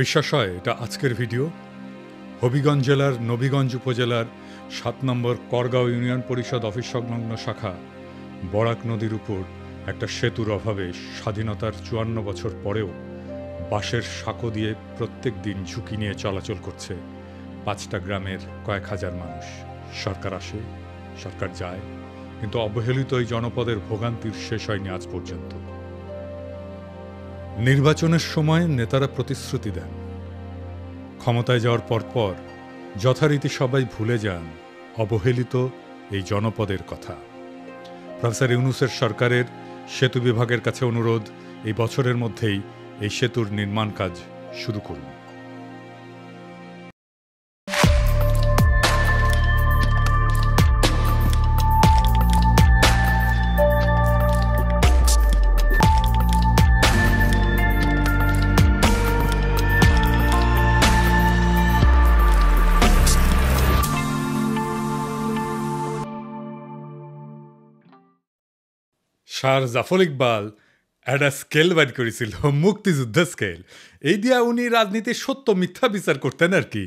বিশ্বাস হয় এটা আজকের ভিডিও। হবিগঞ্জ জেলার নবীগঞ্জ উপজেলার ৭ নম্বর করগাঁও ইউনিয়ন পরিষদ অফিস সংলগ্ন শাখা বরাক নদীর উপর একটা সেতুর অভাবে স্বাধীনতার ৫৪ বছর পরেও বাঁশের সাঁকো দিয়ে প্রত্যেক দিন ঝুঁকি নিয়ে চলাচল করছে ৫টা গ্রামের কয়েক হাজার মানুষ। সরকার আসে, সরকার যায়, কিন্তু অবহেলিত এই জনপদের ভোগান্তির শেষ হয়নি আজ পর্যন্ত। নির্বাচনের সময় নেতারা প্রতিশ্রুতি দেন, ক্ষমতায় যাওয়ার পরপর যথারীতি সবাই ভুলে যান অবহেলিত এই জনপদের কথা। প্রফেসর ইউনূসের সরকারের সেতু বিভাগের কাছে অনুরোধ, এই বছরের মধ্যেই এই সেতুর নির্মাণ কাজ শুরু করুন। স্যার জাফর ইকবাল একটা স্কেল বাইর করেছিল, মুক্তিযুদ্ধ স্কেল। এই দিয়া উনি রাজনীতির সত্য মিথ্যা বিচার করতেন আর কি।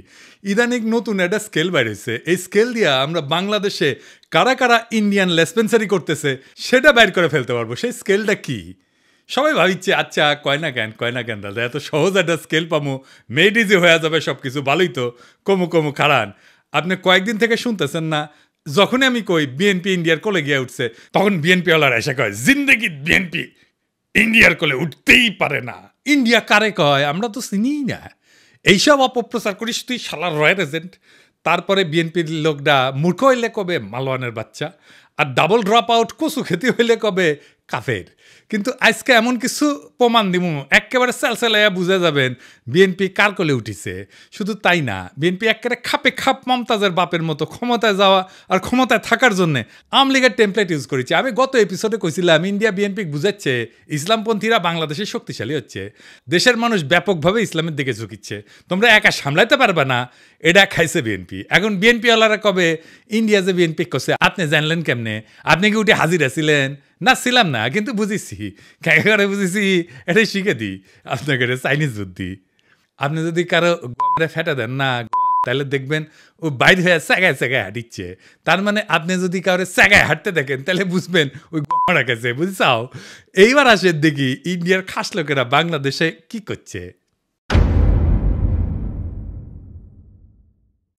ইদানিং নতুন একটা স্কেল বাইর হয়েছে, এই স্কেল দিয়া আমরা বাংলাদেশে কারা কারা ইন্ডিয়ান লেসপেন্সারি করতেছে সেটা বাইর করে ফেলতে পারবো। সেই স্কেলটা কি? সবাই ভাবিচ্ছে আচ্ছা কয় না কেন দাদা, এত সহজ একটা স্কেল পামো, মেড ইজি হয়ে যাবে সব কিছু, ভালোই তো। কমু খারান, আপনি কয়েকদিন থেকে শুনতেছেন না, যখনই আমি কই বিএনপি ইন্ডিয়ার কোলে গিয়ে উঠছে, তখন বিএনপি ওয়ালারা এসে কয় জিন্দেগি বিএনপি ইন্ডিয়ার কোলে উঠতেই পারে না। ইন্ডিয়া কারে কয়? আমরা তো চিনিই না। এইসব অপপ্রচার করিস তুই শালার রয়্যাল এজেন্ট। তারপরে বিএনপির লোকটা মূর্খ হইলে কবে মালওয়ানের বাচ্চা, আর ডাবল ড্রপ আউট কচু খেতে হইলে কবে কাফের। কিন্তু আজকে এমন কিছু প্রমাণ দিব একেবারে সেলসেলাইয়া বুঝে যাবেন বিএনপি কার কোলে উঠিছে। শুধু তাই না, বিএনপি একেবারে খাপে খাপ মমতাজের বাপের মতো ক্ষমতায় যাওয়া আর ক্ষমতায় থাকার জন্যে আওয়ামী লীগের টেমপ্লেট ইউজ করেছে। আমি গত এপিসোডে কইছিলাম ইন্ডিয়া বিএনপি বুঝাচ্ছে ইসলামপন্থীরা বাংলাদেশে শক্তিশালী হচ্ছে, দেশের মানুষ ব্যাপকভাবে ইসলামের দিকে ঝুঁকিচ্ছে, তোমরা একা সামলাইতে পারবে না, এটা খাইছে বিএনপি। এখন বিএনপি ওয়ালারা কবে ইন্ডিয়া যে বিএনপি করছে আপনি জানলেন কেমনে? আপনি কি উঠে হাজিরা ছিলেন? না ছিলাম না, কিন্তু বুঝেছি, করে বুঝেছি, এটাই শিখে দিই আপনাকে চাইনিজ বুদ্ধি। আপনি যদি কারো ফেটে দেন না, তাহলে দেখবেন ও বাইর হয়ে স্যাগায় হাঁটিচ্ছে। তার মানে আপনি যদি কারো স্যাগায় হাঁটতে দেখেন তাহলে বুঝবেন ওই গড়া গেছে, বুঝছাও? এইবার আসেন দেখি ইন্ডিয়ার খাস লোকেরা বাংলাদেশে কি করছে।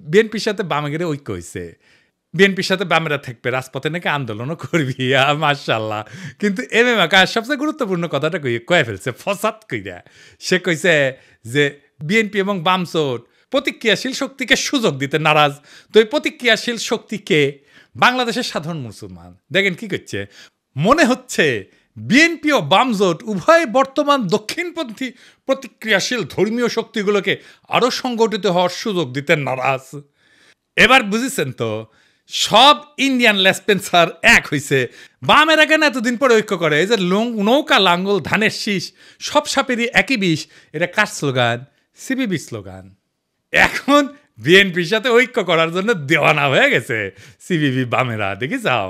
বিএনপির সাথে বামেগের ঐক্য হয়েছে, বিএনপির সাথে বামেরা থাকবে, রাজপথে নাকি আন্দোলনও করবি, মাশাআল্লাহ। কিন্তু এমএম আকাশ সবচেয়ে গুরুত্বপূর্ণ কথাটা কয়ে ফেলছে ফসাদ কইরা। সে কইছে যে বিএনপি এবং বামসোট প্রতিক্রিয়াশীল শক্তিকে সুযোগ দিতে নারাজ। তো এই প্রতিক্রিয়াশীল শক্তিকে বাংলাদেশের সাধারণ মুসলমান দেখেন কি করছে। মনে হচ্ছে বিএনপি ও বামজোট উভয় বর্তমান দক্ষিণপন্থী প্রতিক্রিয়াশীল ধর্মীয় শক্তিগুলোকে আরও সংগঠিত হওয়ার সুযোগ দিতে নারাজ। এবার বুঝেছেন তো, সব ইন্ডিয়ান লেসপেন্সার এক হইছে। বামেরা কেন এতদিন পরে ঐক্য করে? এই যে নৌকা লাঙ্গল ধানের শীষ সব সাপেরই একই বিষ, এটা কার স্লোগান? CPB slogan. এখন বিএনপির সাথে ঐক্য করার জন্য দেওয়ানা হয়ে গেছে সিপিবি বামেরা। দেখি যাও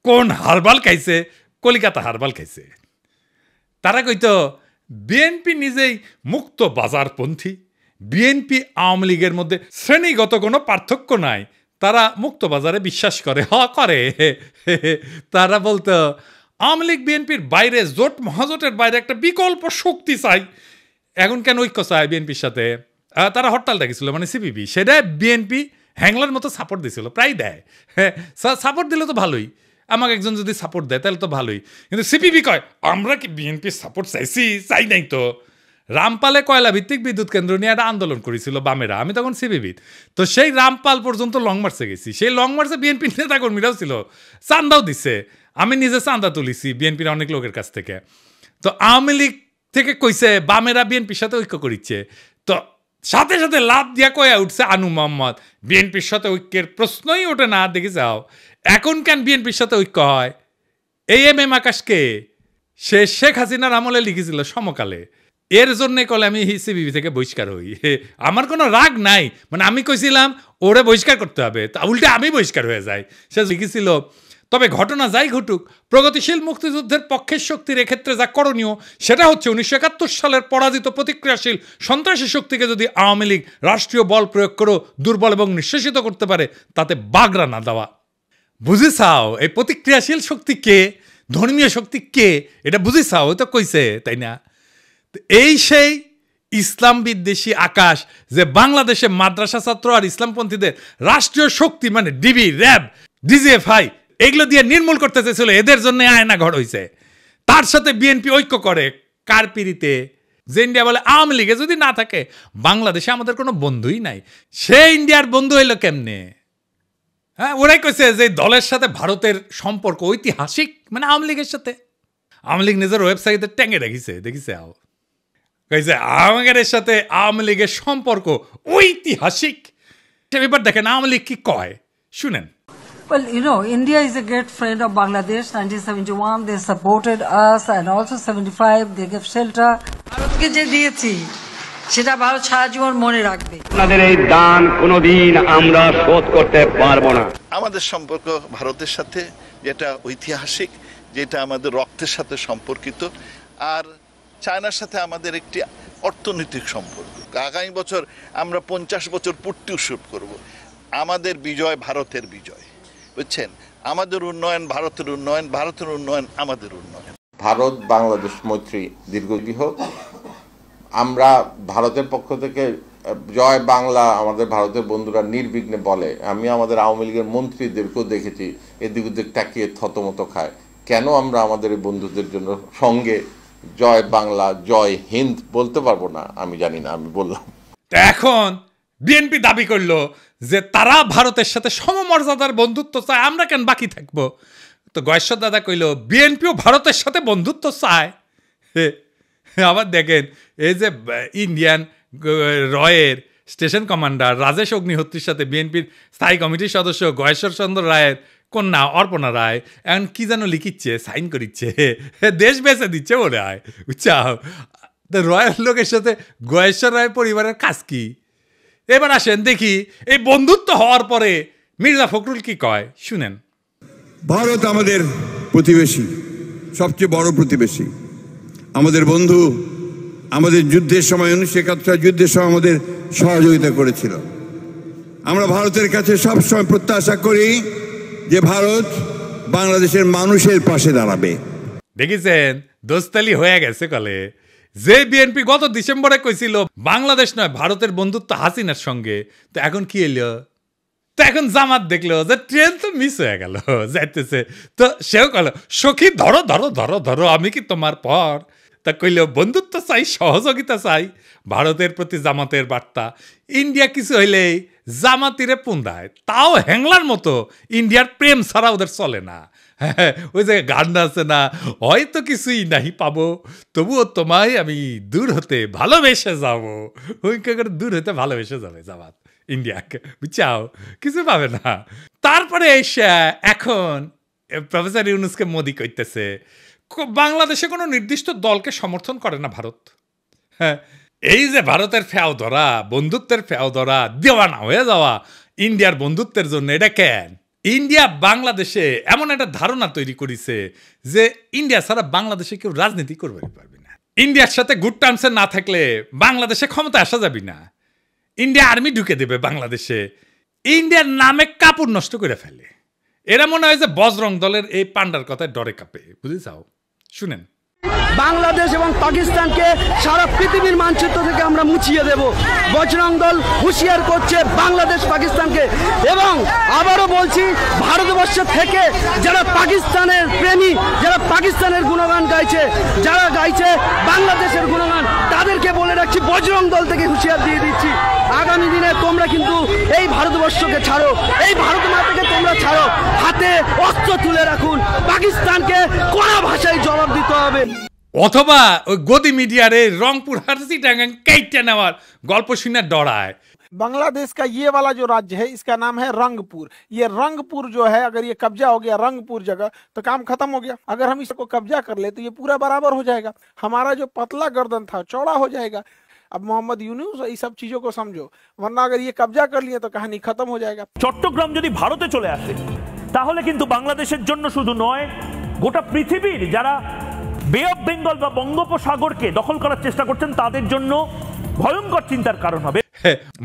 কোন হারবাল খাইছে, কলিকাতা হারবাল খাইছে। তারা কইতো বিএনপি নিজেই মুক্ত বাজারপন্থী, বিএনপি আওয়ামী লীগের মধ্যে শ্রেণীগত কোনো পার্থক্য নাই, তারা মুক্ত বাজারে বিশ্বাস করে। করে তারা বলতো আওয়ামী লীগ বিএনপির বাইরে, জোট মহাজোটের বাইরে একটা বিকল্প শক্তি চাই। এখন কেন ঐক্য চায় বিএনপির সাথে? তারা হরতাল ডাকিছিল, মানে সিপিবি, সেটা বিএনপি হ্যাংলার মতো সাপোর্ট দিছিল, প্রায় দেয়। হ্যাঁ, সাপোর্ট দিলে তো ভালোই, আমাকে একজন যদি সাপোর্ট দেয় তাহলে তো ভালোই। কিন্তু সিপিবি কয় আমরা কি বিএনপির সাপোর্ট চাইছি? চাই নাই তো। রামপালে কয়লা ভিত্তিক বিদ্যুৎ কেন্দ্র নিয়ে একটা আন্দোলন করেছিল বামেরা, আমি তখন সিপিবির। তো সেই রামপাল পর্যন্ত লং মার্চে গেছি, সেই লং মার্চে বিএনপির নেতাকর্মীরাও ছিল, চান্দাও দিচ্ছে, আমি নিজে চান্দা তুলিছি বিএনপির অনেক লোকের কাছ থেকে। তো আওয়ামী লীগ থেকে কইছে বামেরা বিএনপির সাথে ঐক্য করিচ্ছে, তো সাথে সাথে লাভ দিয়া কয়া উঠছে আনু মোহাম্মদ বিএনপির সাথে ঐক্যের প্রশ্নই ওঠে না। দেখে যাও এখন কেন বিএনপির সাথে ঐক্য হয়? এই এমএম আকাশকে সে শেখ হাসিনার আমলে লিখেছিল সমকালে, এর জন্যে কলে আমি সিপিবি থেকে বহিষ্কার হই। আমার কোনো রাগ নাই, মানে আমি কইছিলাম ওরে বহিষ্কার করতে হবে, তা উল্টে আমি বহিষ্কার হয়ে যাই। সে লিখেছিল তবে ঘটনা যাই ঘটুক, প্রগতিশীল মুক্তিযুদ্ধের পক্ষের শক্তির এক্ষেত্রে যা করণীয় সেটা হচ্ছে 1971 সালের পরাজিত প্রতিক্রিয়াশীল সন্ত্রাসী শক্তিকে যদি আওয়ামী লীগ রাষ্ট্রীয় বল প্রয়োগ করেও দুর্বল এবং নিঃশেষিত করতে পারে, তাতে বাগড়া না দেওয়া। বুঝিছাও এই প্রতিক্রিয়াশীল শক্তি কে, ধর্মীয় শক্তি কে, এটা বুঝিছাও? ওই তো কইছে, তাই না? এই সেই ইসলাম বিদ্বেষী আকাশ যে বাংলাদেশে মাদ্রাসা ছাত্র আর ইসলামপন্থীদের রাষ্ট্রীয় শক্তি মানে ডিবি, র্যাব, ডিজিএফআই এগুলো দিয়ে নির্মূল করতে চেয়েছিল, এদের জন্য আয়না ঘর হয়েছে। তার সাথে বিএনপি ঐক্য করে কার পিড়িতে? যে ইন্ডিয়া বলে আওয়ামী লীগে যদি না থাকে বাংলাদেশে আমাদের কোনো বন্ধুই নাই। সে ইন্ডিয়ার বন্ধু হইল কেমনে? হ্যাঁ, ওরাই কইছে যে দলের সাথে ভারতের সম্পর্ক ঐতিহাসিক, মানে আওয়ামী লীগের সাথে। আওয়ামী লীগ নিজের ওয়েবসাইটে ট্যাঙ্গে রেখেছে, দেখিছে আও কইছে আমাদের সাথে আওয়ামী লীগের সম্পর্ক ঐতিহাসিক। এবার দেখেন আওয়ামী লীগ কি কয়, শুনেন। Well, you know, India is a great friend of Bangladesh. 1971, they supported us, and also 75, they gave shelter. ভারতকে যে দিয়েছি সেটা ভারত সারা জীবন মনে রাখবে। আপনাদের এই দান কোনোদিন আমরা শোধ করতে পারবো না। আমাদের সম্পর্ক ভারতের সাথে যেটা ঐতিহাসিক, যেটা আমাদের রক্তের সাথে সম্পর্কিত, আর চায়নার সাথে আমাদের একটি অর্থনৈতিক সম্পর্ক। আগামী বছর আমরা 50 বছর পূর্তি উৎসব করব। আমাদের বিজয় ভারতের বিজয়, বুঝছেন? আমাদের উন্নয়ন ভারতের উন্নয়ন, ভারতের উন্নয়ন আমাদের উন্নয়ন। ভারত বাংলাদেশ মৈত্রী দীর্ঘজীবী হোক। আমরা ভারতের পক্ষ থেকে জয় বাংলা আমাদের ভারতের বন্ধুরা নির্বিঘ্নে বলে। আমি আমাদের আওয়ামী লীগের মন্ত্রীদেরকেও দেখেছি এদিক ওদিক তাকিয়ে থতমত খায়। কেন আমরা আমাদের এই বন্ধুদের জন্য সঙ্গে জয় বাংলা জয় হিন্দ বলতে পারবো না? আমি জানি না, আমি বললাম। এখন বিএনপি দাবি করলো যে তারা ভারতের সাথে সমমর্যাদার বন্ধুত্ব চায়, আমরা কেন বাকি থাকবো? তো গয়েশ্বর দাদা কইল বিএনপিও ভারতের সাথে বন্ধুত্ব চায়। আবার দেখেন এই যে ইন্ডিয়ান রয়ের স্টেশন কমান্ডার রাজেশ অগ্নিহোত্রীর সাথে বিএনপির স্থায়ী কমিটির সদস্য গয়েশ্বর চন্দ্র রায়ের কন্যা অর্পণা রায় এখন কি যেন লিখিচ্ছে, সাইন করিচ্ছে, দেশ বেঁচে দিচ্ছে মনে হয়, বুঝছাও? রয়ের লোকের সাথে গয়েশ্বর রায় পরিবারের কাজ কি? এবার আসেন দেখি এই বন্ধুত্ব হওয়ার পরে মির্জা ফখরুল কি কয়, শুনেন। ভারত আমাদের প্রতিবেশী, সবচেয়ে বড় প্রতিবেশী, আমাদের বন্ধু। আমাদের যুদ্ধের সময় 1971 যুদ্ধের সময় আমাদের সহযোগিতা করেছিল। আমরা ভারতের কাছে সবসময় প্রত্যাশা করি যে ভারত বাংলাদেশের মানুষের পাশে দাঁড়াবে। দেখেছেন দোস্তালি হয়ে গেছে কলে। যে বিএনপি গত ডিসেম্বরে কইছিল বাংলাদেশ নয় ভারতের বন্ধুত্ব হাসিনার সঙ্গে, তো এখন কি এলো? তো এখন জামাত দেখলো যে ট্রেন তো মিস হয়ে গেল, যাইতেছে। তো সেও কল সখী ধরো ধরো ধরো ধরো, আমি কি তোমার পর? তা কইল বন্ধুত্ব চাই, সহযোগিতা চাই। ভারতের প্রতি জামাতের বার্তা। ইন্ডিয়া কিছু হইলেই জামাতিরে পুন্দায়, তাও হ্যাংলার মতো। ইন্ডিয়ার প্রেম ছাড়া ওদের চলে না। হ্যাঁ, ওই যে গান আছে না, হয়তো কিছুই নাহি পাবো তবুও তোমায় আমি দূর হতে ভালোবেসে যাবো। ওই করে দূর হতে ভালোবেসে যাবে জামাত ইন্ডিয়াকে, বুঝছাও? কিছু পাবে না। তারপরে এসে এখন প্রফেসর ইউনুসকে মোদি কইতেছে বাংলাদেশে কোনো নির্দিষ্ট দলকে সমর্থন করে না ভারত। হ্যাঁ, এই যে ভারতের ফেও ধরা, বন্ধুত্বের ফেও ধরা, দেওয়ানা হয়ে যাওয়া ইন্ডিয়ার বন্ধুত্বের জন্য, এটা কেন? ইন্ডিয়া বাংলাদেশে এমন একটা ধারণা তৈরি করেছে যে ইন্ডিয়া ছাড়া বাংলাদেশে কেউ রাজনীতি করবে পারবে না। ইন্ডিয়ার সাথে গুড টার্মসে না থাকলে বাংলাদেশে ক্ষমতা আসা যাবে না। ইন্ডিয়া আর্মি ঢুকে দেবে বাংলাদেশে। ইন্ডিয়ার নামে কাপড় নষ্ট করে ফেলে। এরা মনে হয় যে বজরং দলের এই পান্ডার কথায় ডরে কাঁপে, বুঝেছাও? শুনেন। বাংলাদেশ এবং পাকিস্তানকে সারা পৃথিবীর মানচিত্র থেকে আমরা মুছিয়ে দেব। বজরং দল হুঁশিয়ার করছে বাংলাদেশ পাকিস্তানকে। এবং আবারও বলছি, ভারতবর্ষ থেকে যারা পাকিস্তানের প্রেমী, যারা পাকিস্তানের গুণগান গাইছে, যারা গাইছে বাংলাদেশের গুণগান, তাদেরকে বলে রাখছি বজরং দল থেকে হুঁশিয়ার দিয়ে দিচ্ছি, আগামী দিনে তোমরা কিন্তু এই ভারতবর্ষকে ছাড়ো, এই ভারত মাতাকে তোমরা ছাড়ো, হাতে অস্ত্র তুলে রাখুন। পাকিস্তানকে কড়া ভাষায় জবাব দিতে হবে। অথবা ওই গদি মিডিয়ারে রংপুর হারসি টাঙ্গাং কেটে নেওয়ার গল্প শুনে ডরায়। बांग्लादेश का ये वाला जो राज्य है इसका नाम है रंगपुर। ये रंगपुर जो है, अगर ये कब्जा हो गया रंगपुर जगह, तो काम खत्म हो गया। अगर हम इसको कब्जा कर ले तो ये पूरा बराबर हो जाएगा। हमारा जो पतला गर्दन था चौड़ा हो जाएगा। अब मोहम्मद यूनुस ये सब चीजों को समझो, वरना अगर ये कब्जा कर लिए तो कहानी खत्म हो जाएगा। চট্টগ্রাম যদি ভারতে চলে আসে তাহলে কিন্তু বাংলাদেশের জন্য শুধু নয়, গোটা পৃথিবীর যারা বে অফ বেঙ্গল বা বঙ্গোপসাগরকে দখল করার চেষ্টা করছেন তাদের জন্য ভয়ঙ্কর চিন্তার কারণ হবে।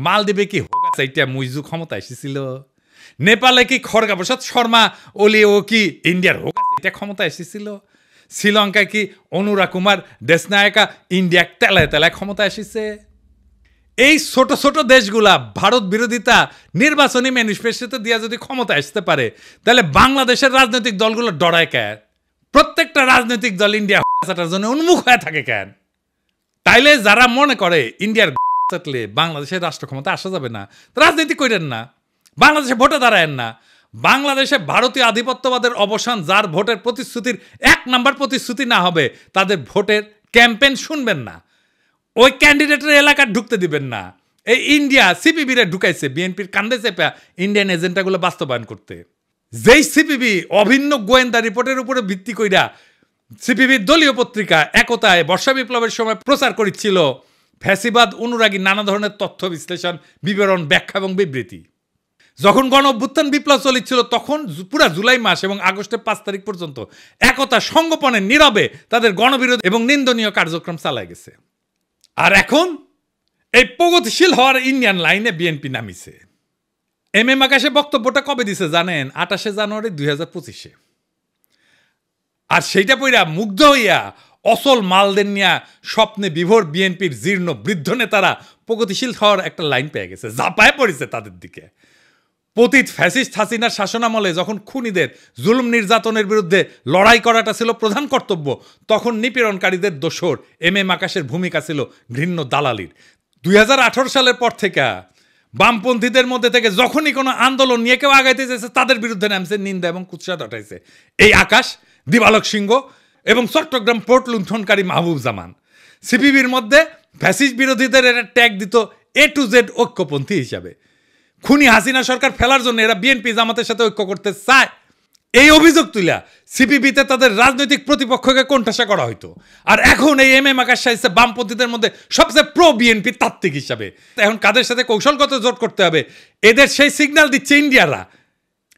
মালদ্বীপে কি হোগাসাইটা মুইজু ক্ষমতা এসেছিল? নেপালে কি খড়গা প্রসাদ শর্মা ওলি ও কি ইন্ডিয়ার হোগাসাইটা ক্ষমতা এসেছিল? শ্রীলঙ্কায় কি অনুরা কুমার দেশনায়কা ইন্ডিয়া তেলায় তেলায় ক্ষমতা এসেছে? এই ছোট ছোট দেশগুলা ভারত বিরোধিতা নির্বাচনী ম্যানিফেস্টোতে দিয়া যদি ক্ষমতা আসতে পারে, তাহলে বাংলাদেশের রাজনৈতিক দলগুলো ডরায় কেন? প্রত্যেকটা রাজনৈতিক দল ইন্ডিয়া চাটার জন্য উন্মুখ হয়ে থাকে কেন? তাইলে যারা মনে করে ইন্ডিয়ার চাটলে বাংলাদেশের রাষ্ট্র ক্ষমতা আসা যাবে না, রাজনীতি করেন না, বাংলাদেশে ভোটে দাঁড়ায়েন না। বাংলাদেশে ভারতীয় আধিপত্যবাদের অবসান যার ভোটের প্রতিশ্রুতির 1 নাম্বার প্রতিশ্রুতি না হবে, তাদের ভোটের ক্যাম্পেইন শুনবেন না, ওই ক্যান্ডিডেটের এলাকা ঢুকতে দিবেন না। এই ইন্ডিয়া সিপিবিরে ঢুকাইছে বিএনপির কান্দে চেপা ইন্ডিয়ান এজেন্ডাগুলো বাস্তবায়ন করতে। যেই সিপিবি অভিন্ন গোয়েন্দা রিপোর্টের উপরে ভিত্তি কইরা সিপিবির দলীয় পত্রিকা একতায় বর্ষা বিপ্লবের সময় প্রচার করেছিল ফ্যাসিবাদ অনুরাগী নানা ধরনের তথ্য বিশ্লেষণ, বিবরণ, ব্যাখ্যা এবং বিবৃতি। যখন গণ অভ্যুত্থান বিপ্লব চলছিল তখন পুরা জুলাই মাস এবং আগস্টের 5 তারিখ পর্যন্ত একতা সংগোপনে নীরবে তাদের গণবিরোধী এবং নিন্দনীয় কার্যক্রম চালায় গেছে। আর এখন এই প্রগতিশীল হওয়ার ইন্ডিয়ান লাইনে বিএনপি নামিছে। এম আকাশে বক্তব্যটা কবে দিছে জানেন? 28 জানুয়ারি 2025-এ। আর সেইটা পইরা মুগ্ধ হইয়া অসল মালদের নিয়া স্বপ্নে বিভোর বিএনপির জীর্ণ বৃদ্ধ নেতারা প্রগতিশীল হওয়ার একটা লাইন পেয়ে গেছে, ঝাঁপায় পড়েছে তাদের দিকে। পতিত ফ্যাসিস্ট হাসিনার শাসনামলে যখন খুনিদের জুলুম নির্যাতনের বিরুদ্ধে লড়াই করাটা ছিল প্রধান কর্তব্য, তখন নিপীড়নকারীদের দোসর এম আকাশের ভূমিকা ছিল ঘৃণ্য দালালির। 2018 সালের পর থেকে বামপন্থীদের মধ্যে থেকে যখনই কোনো আন্দোলন নিয়ে কেউ আগাইতে চেয়েছে তাদের বিরুদ্ধে নামছে, নিন্দা এবং কুৎসা ঘটাইছে এই আকাশ, দিবালক সিংহ এবং চট্টগ্রাম পোর্ট লুণ্ঠনকারী মাহবুব জামান। সিপিবির মধ্যে ফ্যাসিস্ট বিরোধীদের এরা ট্যাগ দিত A to Z ঐক্যপন্থী হিসাবে। খুনি হাসিনা সরকার ফেলার জন্য এরা বিএনপি জামাতের সাথে ঐক্য করতে চায়, এই অভিযোগ তুলে সিপিবিতে তাদের রাজনৈতিক প্রতিপক্ষকে কোণঠাসা করা হইতো। আর এখন এই এম আকাশ সাহিত্যে বামপন্থীদের মধ্যে সবচেয়ে প্রো বিএনপি তাত্ত্বিক হিসাবে। এখন কাদের সাথে কৌশলগত জোট করতে হবে, এদের সেই সিগন্যাল দিচ্ছে ইন্ডিয়ারা,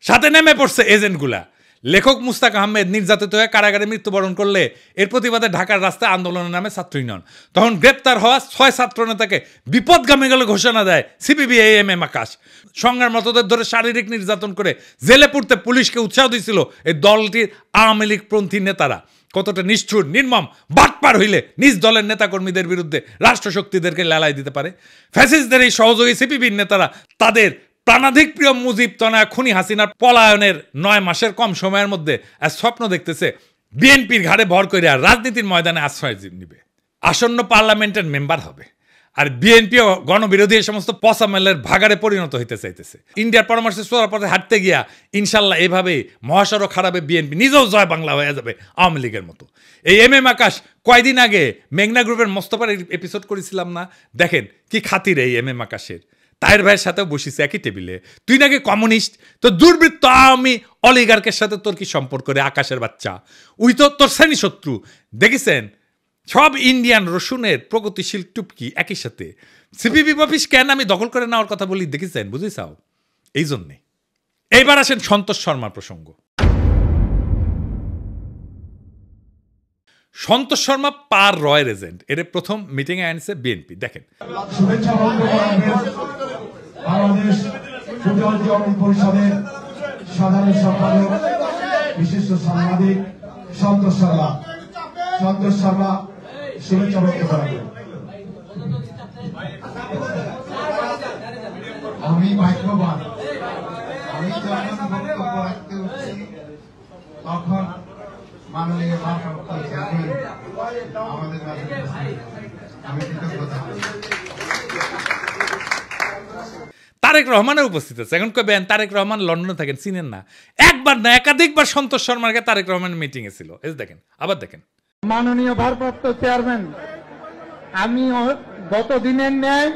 সাথে নেমে পড়ছে এজেন্টগুলা। লেখক মুস্তাক আহমেদ নির্যাতিত হয়ে কারাগারে মৃত্যুবরণ করলে এর প্রতিবাদে ঢাকার রাস্তায় আন্দোলনের নামে ছাত্র ইউনিয়ন। তখন গ্রেপ্তার হওয়া 6 ছাত্র নেতাকে বিপদগামী গেলে ঘোষণা দেয় সিপিবি এম আকাশ। সংগ্রামরতদের ধরে শারীরিক নির্যাতন করে জেলে পুরতে পুলিশকে উৎসাহ দিয়েছিল এই দলটির আওয়ামী লীগপন্থী নেতারা। কতটা নিষ্ঠুর নির্মম বাটপার হইলে নিজ দলের নেতাকর্মীদের বিরুদ্ধে রাষ্ট্রশক্তিদেরকে লেলাই দিতে পারে। ফ্যাসিস্টদের এই সহযোগী সিপিবির নেতারা তাদের প্রাণাধিক প্রিয় মুজিব তনয়া খুনি হাসিনার পলায়নের 9 মাসের কম সময়ের মধ্যে স্বপ্ন দেখতেছে বিএনপির ঘাড়ে ভর করে আর রাজনীতির ময়দানে আশ্রয় নিবে, আসন্ন পার্লামেন্টের মেম্বার হবে। আর বিএনপিও গণবিরোধী এই সমস্ত পচামেলের ভাগাড়ে পরিণত হইতে চাইতেছে। ইন্ডিয়ার পরামর্শে সোজা পথে হাঁটতে গিয়া ইনশাল্লাহ এভাবেই মহাসড়ক খারাপে বিএনপি নিজেও জয় বাংলা হয়ে যাবে আওয়ামী লীগের মতো। এই এম আকাশ কয়দিন আগে মেঘনা গ্রুপের মোস্তফার এপিসোড করেছিলাম না? দেখেন কি খাতির এই এম আকাশের। তায়ের ভাইয়ের সাথেও বসিস একই টেবিলে। তুই নাকি কমিউনিস্ট, তো দুর্বৃত্ত আওয়ামী অলিগার্কের সাথে তোর কি সম্পর্ক রে আকাশের বাচ্চা? উই তো তোর শ্রেণী শত্রু। দেখেছেন সব ইন্ডিয়ান রসুনের প্রগতিশীল টুপকি একই সাথে। সিপিবি অফিস কেন আমি দখল করে নেওয়ার কথা বলি দেখেছেন, বুঝেছাও? এই জন্যে। এইবার আসেন সন্তোষ শর্মার প্রসঙ্গ। সন্তোষ শর্মা পার রয়ের এজেন্ট, এর প্রথম মিটিং এ আনছে বিএনপি। দেখেন বাংলাদেশ পরিষদের সাধারণ সম্পাদক বিশিষ্ট সাংবাদিক সন্তোষ শর্মা। সন্তোষ শর্মা শুভেচ্ছা ব্যক্ত করেন। আমি ভাগ্যবান, আমি যখন বক্তব্য রাখতে উঠছি তখন মাননীয় ভারপ্রাপ্ত চেয়ারম্যান আমাদের কাছে আমি কৃতজ্ঞতা। তারেক রহমানের উপস্থিত আছে। এখন কবেন তারেক রহমান লন্ডনে থাকেন, চিনেন না? একবার না একাধিকবার সন্তোষ শর্মাকে তারেক রহমানের মিটিং এ ছিল। এই দেখেন, আবার দেখেন। মাননীয় ভারপ্রাপ্ত চেয়ারম্যান, আমি গত দিনের ন্যায়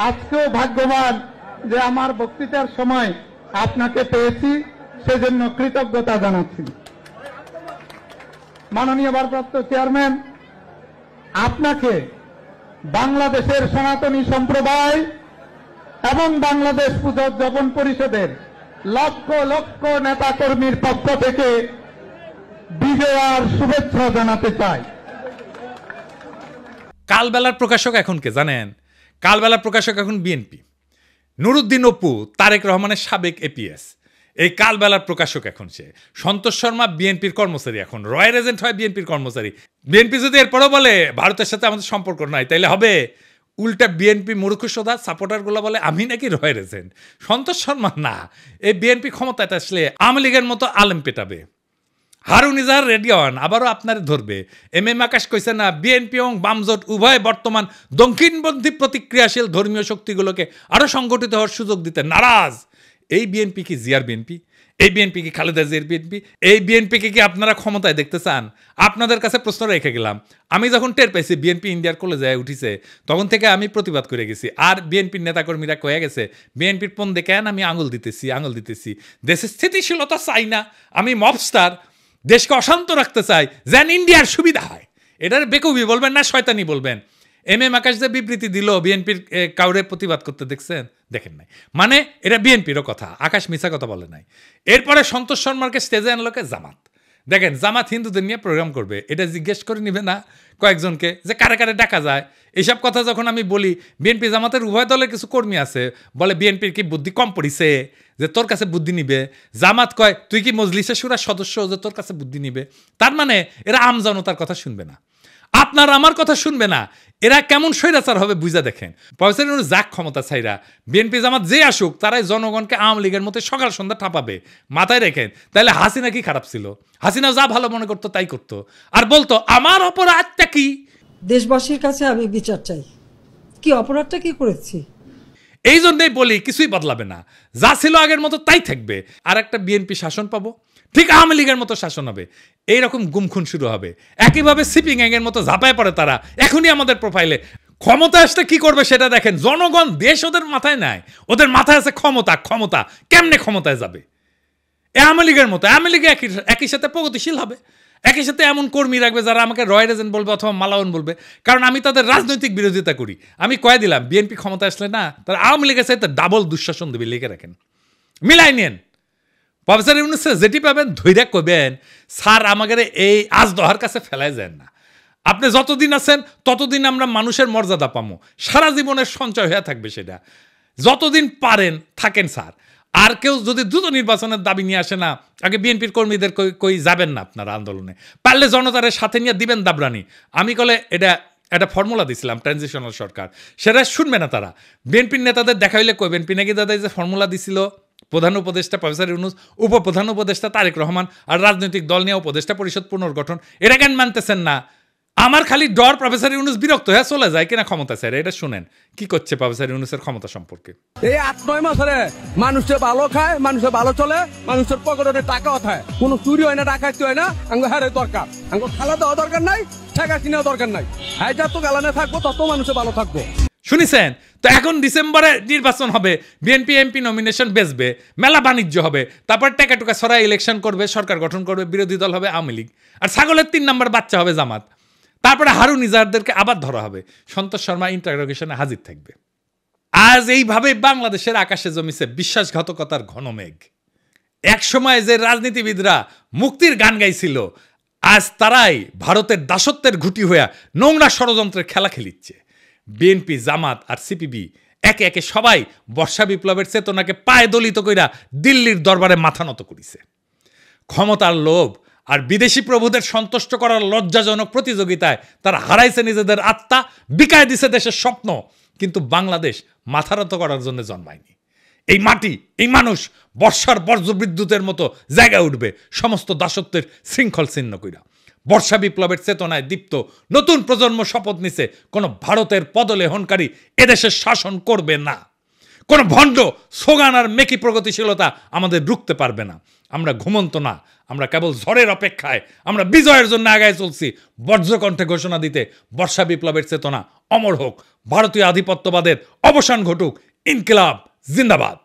আজকেও ভাগ্যবান যে আমার বক্তৃতার সময় আপনাকে পেয়েছি, সেজন্য কৃতজ্ঞতা জানাচ্ছি। মাননীয় ভারপ্রাপ্ত চেয়ারম্যান, আপনাকে বাংলাদেশের সনাতনী সম্প্রদায় এবং বাংলাদেশ পূজা উদযাপন পরিষদের লক্ষ লক্ষ নেতা কর্মীর পক্ষ থেকে বিজয়ার শুভেচ্ছা জানাতে চাই। কালবেলার প্রকাশক এখন কে জানেন? কালবেলার প্রকাশক এখন বিএনপি। নুরুদ্দিন অপু তারেক রহমানের সাবেক এপিএস, এই কালবেলার প্রকাশক এখন সে। সন্তোষ শর্মা বিএনপির কর্মচারী, এখন রয়্যাল এজেন্ট হয় বিএনপির কর্মচারী। বিএনপি যদি এরপরও বলে ভারতের সাথে আমাদের সম্পর্ক নাই, তাইলে হবে উল্টা বিএনপি মূর্খসোদা সাপোর্টারগুলো বলে আমি নাকি রয়্যাল এজেন্ট। সন্তোষ শর্মা না, এই বিএনপি ক্ষমতায় আসলে আওয়ামী লীগের মতো আলেম পেটাবে। হারুন ইজাহার রেডিয়ন আবারও আপনারে ধরবে। এম এম আকাশ কইছে না, বিএনপি এবং বামজোট উভয় বর্তমান দক্ষিণপন্থী প্রতিক্রিয়াশীল ধর্মীয় শক্তিগুলোকে আরও সংগঠিত হওয়ার সুযোগ দিতে নারাজ। এই বিএনপি কি জিয়ার বিএনপি? এই বিএনপি কি খালেদা জিয়ার বিএনপি? এই বিএনপিকে কি আপনারা ক্ষমতায় দেখতে চান? আপনাদের কাছে প্রশ্ন রেখে গেলাম। আমি যখন টের পাইছি বিএনপি ইন্ডিয়ার কলেজায় উঠিছে, তখন থেকে আমি প্রতিবাদ করে গেছি। আর বিএনপির নেতাকর্মীরা কয়ে গেছে বিএনপির পণ দেখেন আমি আঙুল দিতেছি। দেশের স্থিতিশীলতা চাই না, আমি মবস্টার, দেশকে অশান্ত রাখতে চাই, যেন ইন্ডিয়ার সুবিধা হয়। এটার বেকুবি বলবেন না শয়তানি বলবেন। এম এম আকাশ যে বিবৃতি দিল বিএনপির কাউরে প্রতিবাদ করতে দেখছেন? দেখেন নাই। মানে এটা বিএনপিরও কথা, আকাশ মিছা কথা বলে নাই। এরপরে সন্তোষ শর্মাকে স্টেজে আনলোকে জামাত। দেখেন জামাত হিন্দুদের নিয়ে প্রোগ্রাম করবে, এটা জিজ্ঞেস করে নিবে না কয়েকজনকে যে কারে কারে ডাকা যায়? এইসব কথা যখন আমি বলি, বিএনপি জামাতের উভয় দলের কিছু কর্মী আছে বলে বিএনপির কি বুদ্ধি কম পড়িছে যে তোর কাছে বুদ্ধি নিবে? জামাত কয় তুই কি মজলিসে শুরার সদস্য যে তোর কাছে বুদ্ধি নিবে? তার মানে এরা আমজনতার কথা শুনবে না, আপনার আমার কথা শুনবে না। এরা কেমন স্বৈরাচার হবে বুঝা দেখেন। প্রফেসর ইউনূস যাক ক্ষমতা ছাইরা, বিএনপি জামাত যে আসুক তারাই জনগণকে আওয়ামী লীগের মতো সকাল সন্ধ্যা ঠাপাবে। মাথায় রেখেন। তাহলে হাসিনা কি খারাপ ছিল? হাসিনা যা ভালো মনে করতো তাই করতো, আর বলতো আমার অপরাধটা কি? দেশবাসীর কাছে আমি বিচার চাই, কি অপরাধটা কি করেছি। এই জন্যই বলি কিছুই বদলাবে না, যা ছিল আগের মতো তাই থাকবে। আর একটা বিএনপি শাসন পাবো, ঠিক আওয়ামী লীগের মতো শাসন হবে। এইরকম গুমখুন শুরু হবে। একইভাবে সিপিং গ্যাংয়ের মতো ঝাঁপায় পড়ে তারা এখনই আমাদের প্রোফাইলে। ক্ষমতা আসলে কি করবে সেটা দেখেন। জনগণ দেশ ওদের মাথায় নাই, ওদের মাথায় আছে ক্ষমতা। ক্ষমতা কেমনে ক্ষমতায় যাবে? আওয়ামী লীগের মতো। আওয়ামী লীগ একই সাথে প্রগতিশীল হবে, একই সাথে এমন কর্মী রাখবে যারা আমাকে রয়্যাল এজেন্ট বলবে অথবা মালাউন বলবে, কারণ আমি তাদের রাজনৈতিক বিরোধিতা করি। আমি কয়ে দিলাম বিএনপি ক্ষমতা আসলে না, তারা আওয়ামী লীগের সাথে ডাবল দুঃশাসন দেবে। লিখে রাখেন, মিলাই নেন। প্রফেসর ইউনূস যেটি পাবেন ধৈর্য করবেন, স্যার আমাদের এই আজ দহার কাছে ফেলায় যান না। আপনি যতদিন আছেন ততদিন আমরা মানুষের মর্যাদা পাবো, সারা জীবনের সঞ্চয় হয়ে থাকবে সেটা। যতদিন পারেন থাকেন স্যার। আর কেউ যদি দ্রুত নির্বাচনের দাবি নিয়ে আসে না, আগে বিএনপির কর্মীদের কই যাবেন না আপনারা আন্দোলনে, পারলে জনতারের সাথে নিয়ে দিবেন দাবরানি। আমি কলে এটা একটা ফর্মুলা দিছিলাম ট্রানজিশনাল সরকার, সেটা শুনবে না তারা। বিএনপির নেতাদের দেখাইলে কইবেন পিনাকি দাদা যে ফর্মুলা দিছিল, প্রধান উপদেষ্টা প্রফেসর ইউনূস, উপপ্রধান উপদেষ্টা তারেক রহমান, আর রাজনৈতিক দল নিয়ে উপদেষ্টা পরিষদ পুনর্গঠন, এটা কেন মানতেছেন না? আমার খালি ডর প্রফেসর ইউনূস বিরক্ত হয়ে চলে যায় কিনা ক্ষমতা স্যার। এটা শুনেন কি করছে প্রফেসর ইউনূসের ক্ষমতা সম্পর্কে। এই 8-9 মাসে মানুষের ভালো খায়, মানুষের ভালো চলে, মানুষের পকেটে টাকাও থাকে, কোনো চুরি হয় না, ডাকাতি হয় না। আঙ্গো হারে দরকার, আঙ্গো খালা দেওয়া দরকার নাই, টাকা কিনাও দরকার নাই। হ্যাঁ যত গালানে থাকবো তত মানুষের ভালো থাকবো। শুনিছেন তো? এখন ডিসেম্বরে নির্বাচন হবে, বিএনপি এমপি নমিনেশন বেচবে, মেলা বাণিজ্য হবে, তারপর টাকা টুকা ছড়া ইলেকশন করবে, সরকার গঠন করবে, বিরোধী দল হবে আওয়ামী লীগ, আর ছাগলের 3 নম্বর বাচ্চা হবে জামাত। তারপরে হারুন ইজাহারদেরকে আবার ধরা হবে, সন্তোষ শর্মা ইন্টারোগেশনে হাজির থাকবে। আজ এইভাবে বাংলাদেশের আকাশে জমিছে বিশ্বাসঘাতকতার ঘন মেঘ। এক সময় যে রাজনীতিবিদরা মুক্তির গান গাইছিল, আজ তারাই ভারতের দাসত্বের ঘুঁটি হইয়া নোংরা ষড়যন্ত্রের খেলা খেলিচ্ছে। বিএনপি, জামাত আর সিপিবি একে একে সবাই বর্ষা বিপ্লবের চেতনাকে পায়ে দলিত কইরা দিল্লির দরবারে মাথা নত করিছে। ক্ষমতার লোভ আর বিদেশি প্রভুদের সন্তুষ্ট করার লজ্জাজনক প্রতিযোগিতায় তারা হারাইছে নিজেদের আত্মা, বিকায় দিছে দেশের স্বপ্ন। কিন্তু বাংলাদেশ মাথা নত করার জন্য জন্মায়নি। এই মাটি, এই মানুষ বর্ষার বজ্রবিদ্যুতের মতো জায়গায় উঠবে সমস্ত দাসত্বের শৃঙ্খল ছিন্ন কইরা। বর্ষা বিপ্লবের চেতনায় দীপ্ত নতুন প্রজন্ম শপথ নিছে, কোনো ভারতের পদলেহনকারী এদেশের শাসন করবে না। কোনো ভণ্ড সোগান আর মেকি প্রগতিশীলতা আমাদের রুখতে পারবে না। আমরা ঘুমন্ত না, আমরা কেবল ঝড়ের অপেক্ষায়। আমরা বিজয়ের জন্য আগায় চলছি, বজ্রকণ্ঠে ঘোষণা দিতে বর্ষা বিপ্লবের চেতনা অমর হোক, ভারতীয় আধিপত্যবাদের অবসান ঘটুক, ইনকিলাব জিন্দাবাদ।